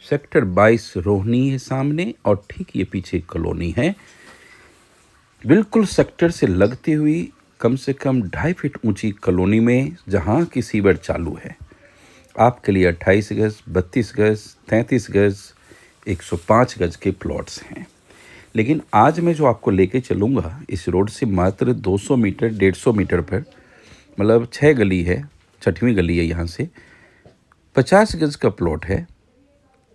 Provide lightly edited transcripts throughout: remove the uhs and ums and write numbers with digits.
Sector 22 Rohini है सामने और ठीक ये पीछे कॉलोनी है। बिल्कुल सेक्टर से लगती हुई कम से कम 2.5 फीट ऊंची कॉलोनी में जहां की सीवर चालू है। आपके लिए 28 गज, 32 गज, 33 गज, 105 गज के प्लॉट्स हैं। लेकिन आज मैं जो आपको लेके चलूँगा इस रोड से मात्र 200 मीटर 150 मीटर पर, मतलब 6 गली है, 6वीं गली है यहाँ से, 50 गज का प्लॉट है।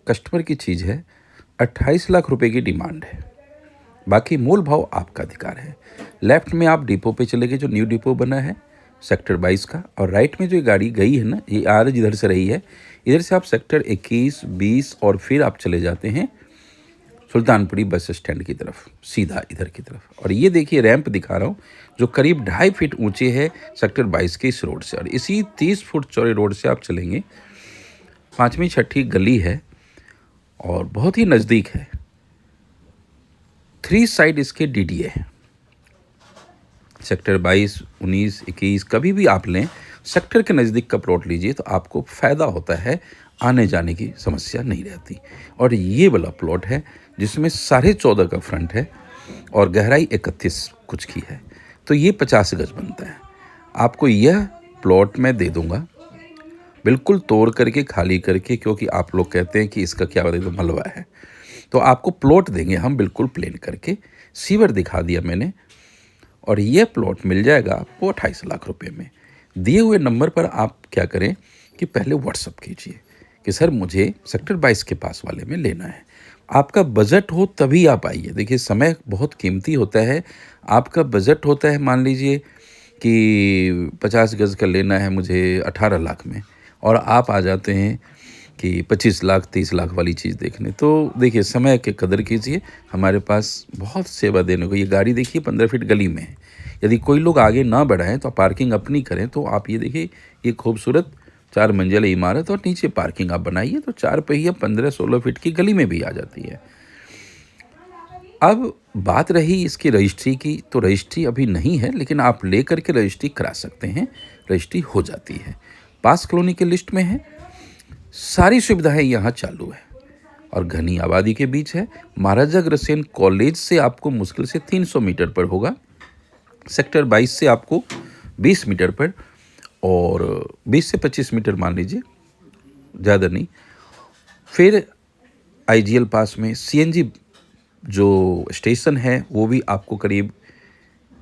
कस्टमर की चीज़ है, 28 लाख रुपए की डिमांड है। बाकी मूल भाव आपका अधिकार है। लेफ्ट में आप डिपो पे चले गए, जो न्यू डिपो बना है सेक्टर 22 का, और राइट में जो ये गाड़ी गई है ना, ये आज इधर से रही है, इधर से आप सेक्टर 21, 20 और फिर आप चले जाते हैं सुल्तानपुरी बस स्टैंड की तरफ, सीधा इधर की तरफ। और ये देखिए रैंप दिखा रहा हूँ जो करीब 2.5 फीट ऊंचे है सेक्टर 22 के इस रोड से, और इसी 30 फुट चौड़े रोड से आप चलेंगे, 5वीं 6ठी गली है और बहुत ही नज़दीक है। 3 साइड इसके डीडीए है। सेक्टर 22, 19, 21 कभी भी आप लें, सेक्टर के नज़दीक का प्लॉट लीजिए तो आपको फ़ायदा होता है, आने जाने की समस्या नहीं रहती। और ये वाला प्लॉट है जिसमें 14.5 का फ्रंट है और गहराई 31 कुछ की है, तो ये 50 गज बनता है। आपको यह प्लॉट मैं दे दूंगा बिल्कुल तोड़ करके, खाली करके, क्योंकि आप लोग कहते हैं कि इसका क्या बता दो मलबा है, तो आपको प्लॉट देंगे हम बिल्कुल प्लेन करके। सीवर दिखा दिया मैंने, और यह प्लॉट मिल जाएगा आपको 28 लाख रुपए में। दिए हुए नंबर पर आप क्या करें कि पहले व्हाट्सअप कीजिए कि सर मुझे सेक्टर 22 के पास वाले में लेना है। आपका बजट हो तभी आप आइए। देखिए समय बहुत कीमती होता है। आपका बजट होता है, मान लीजिए कि 50 गज का लेना है मुझे 18 लाख में, और आप आ जाते हैं कि 25 लाख 30 लाख वाली चीज़ देखने। तो देखिए समय की कदर कीजिए, हमारे पास बहुत सेवा देने को। ये गाड़ी देखिए 15 फीट गली में है। यदि कोई लोग आगे ना बढ़ाएं तो पार्किंग अपनी करें, तो आप ये देखिए ये खूबसूरत 4 मंजिला इमारत और नीचे पार्किंग आप बनाइए तो 4 पहिया 15-16 फीट की गली में भी आ जाती है। अब बात रही इसकी रजिस्ट्री की, तो रजिस्ट्री अभी नहीं है, लेकिन आप ले करके रजिस्ट्री करा सकते हैं, रजिस्ट्री हो जाती है। पास कॉलोनी के लिस्ट में है, सारी सुविधाएं यहाँ चालू है और घनी आबादी के बीच है। महाराजा अग्रसेन कॉलेज से आपको मुश्किल से 300 मीटर पर होगा, सेक्टर 22 से आपको 20 मीटर पर, और 20 से 25 मीटर मान लीजिए, ज़्यादा नहीं। फिर आईजीएल पास में सीएनजी जो स्टेशन है वो भी आपको करीब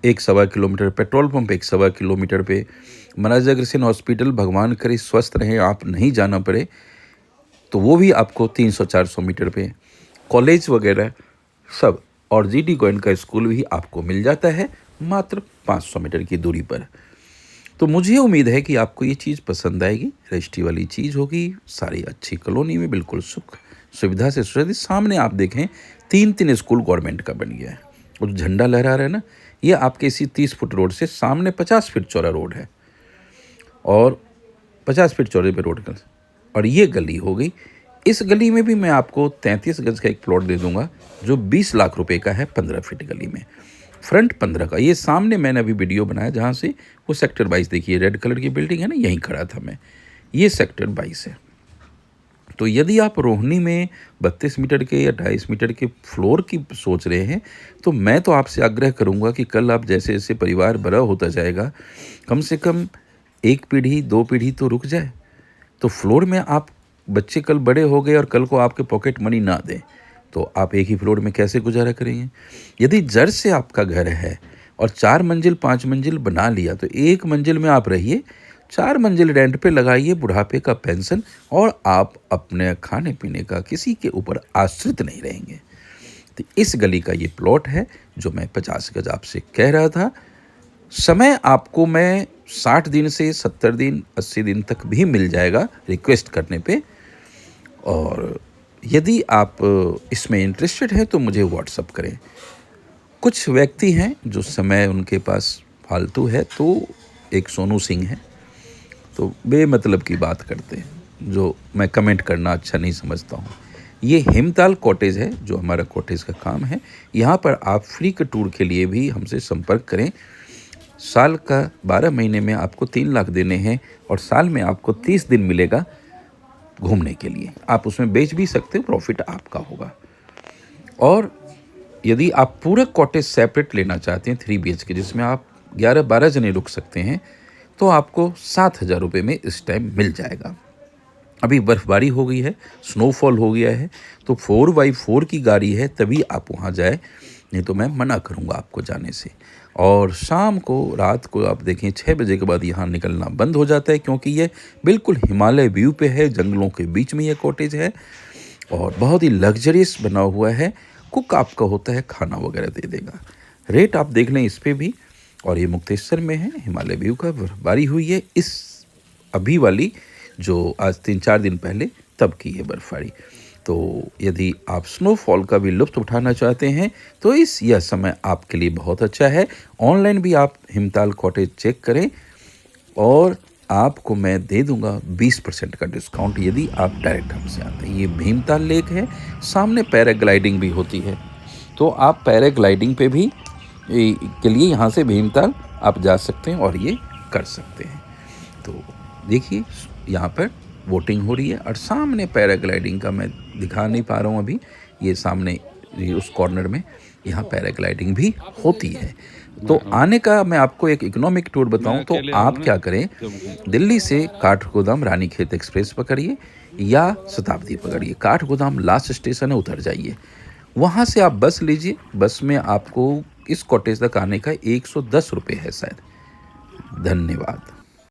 1-1.25 किलोमीटर, पेट्रोल पंप 1-1.25 किलोमीटर पे। महाराजा अग्रसेन हॉस्पिटल, भगवान करे स्वस्थ रहें, आप नहीं जाना पड़े, तो वो भी आपको 300-400 मीटर पे। कॉलेज वगैरह सब, और जीडी गोयन का स्कूल भी आपको मिल जाता है मात्र 500 मीटर की दूरी पर। तो मुझे उम्मीद है कि आपको ये चीज़ पसंद आएगी। रजिस्ट्री वाली चीज़ होगी, सारी अच्छी कॉलोनी में, बिल्कुल सुख सुविधा से सुरक्षित। सामने आप देखें 3 स्कूल गवर्नमेंट का बन गया है, और झंडा लहरा रहा है ना, ये आपके इसी 30 फुट रोड से सामने 50 फीट चौड़ा रोड है, और 50 फीट चौड़े पे रोड का, और ये गली हो गई। इस गली में भी मैं आपको 33 गज का एक प्लॉट दे दूंगा जो 20 लाख रुपए का है, 15 फीट गली में, फ्रंट 15 का। ये सामने मैंने अभी वीडियो बनाया जहाँ से वो सेक्टर 22 देखिए, रेड कलर की बिल्डिंग है ना, यहीं खड़ा था मैं, ये सेक्टर 22 है। तो यदि आप रोहिणी में 32 मीटर के या 2.5 मीटर के फ्लोर की सोच रहे हैं, तो मैं तो आपसे आग्रह करूंगा कि कल आप जैसे जैसे परिवार बड़ा होता जाएगा, कम से कम 1 पीढ़ी 2 पीढ़ी तो रुक जाए। तो फ्लोर में आप, बच्चे कल बड़े हो गए और कल को आपके पॉकेट मनी ना दें, तो आप एक ही फ्लोर में कैसे गुजारा करेंगे। यदि जड़ से आपका घर है और 4 मंजिल 5 मंजिल बना लिया, तो 1 मंजिल में आप रहिए, 4 मंजिल रेंट पे लगाइए, बुढ़ापे का पेंशन, और आप अपने खाने पीने का किसी के ऊपर आश्रित नहीं रहेंगे। तो इस गली का ये प्लॉट है जो मैं 50 गज आपसे कह रहा था। समय आपको मैं 60 दिन से 70 दिन 80 दिन तक भी मिल जाएगा रिक्वेस्ट करने पे। और यदि आप इसमें इंटरेस्टेड हैं तो मुझे व्हाट्सअप करें। कुछ व्यक्ति हैं जो समय उनके पास फालतू है, तो एक सोनू सिंह है, तो बेमतलब की बात करते हैं, जो मैं कमेंट करना अच्छा नहीं समझता हूँ। ये हिमताल कॉटेज है जो हमारा कॉटेज का काम है। यहाँ पर आप फ्री के टूर के लिए भी हमसे संपर्क करें। साल का 12 महीने में आपको 3 लाख देने हैं, और साल में आपको 30 दिन मिलेगा घूमने के लिए। आप उसमें बेच भी सकते हो, प्रॉफिट आपका होगा। और यदि आप पूरा कॉटेज सेपरेट लेना चाहते हैं 3 BHK, जिसमें आप 11-12 जने रुक सकते हैं, तो आपको 7,000 रुपये में इस टाइम मिल जाएगा। अभी बर्फ़बारी हो गई है, स्नोफॉल हो गया है, तो 4x4 की गाड़ी है तभी आप वहाँ जाए, नहीं तो मैं मना करूँगा आपको जाने से। और शाम को, रात को आप देखें 6 बजे के बाद यहाँ निकलना बंद हो जाता है, क्योंकि ये बिल्कुल हिमालय व्यू पे है, जंगलों के बीच में ये कॉटेज है और बहुत ही लग्जरियस बना हुआ है। कुक आपका होता है, खाना वगैरह दे देगा। रेट आप देख लें इस पे भी। और ये मुक्तेश्वर में है, हिमालय व्यू का। बर्फबारी हुई है इस अभी वाली, जो आज 3-4 दिन पहले तब की है बर्फबारी। तो यदि आप स्नोफॉल का भी लुत्फ़ उठाना चाहते हैं तो यह समय आपके लिए बहुत अच्छा है। ऑनलाइन भी आप हिमताल कॉटेज चेक करें और आपको मैं दे दूंगा 20% का डिस्काउंट यदि आप डायरेक्ट हमसे आते हैं। ये भीमताल लेक है, सामने पैराग्लाइडिंग भी होती है, तो आप पैराग्लाइडिंग पे भी के लिए यहाँ से भीमताल आप जा सकते हैं और ये कर सकते हैं। तो देखिए यहाँ पर वोटिंग हो रही है और सामने पैराग्लाइडिंग का मैं दिखा नहीं पा रहा हूँ अभी, ये सामने उस कॉर्नर में यहाँ पैराग्लाइडिंग भी होती है। तो आने का मैं आपको एक इकोनॉमिक टूर बताऊं तो आप क्या करें, दिल्ली से काठगोदाम रानीखेत एक्सप्रेस पकड़िए या शताब्दी पकड़िए। काठगोदाम लास्ट स्टेशन है, उतर जाइए, वहाँ से आप बस लीजिए। बस में आपको इस कॉटेज तक आने का 110 रुपये है शायद। धन्यवाद।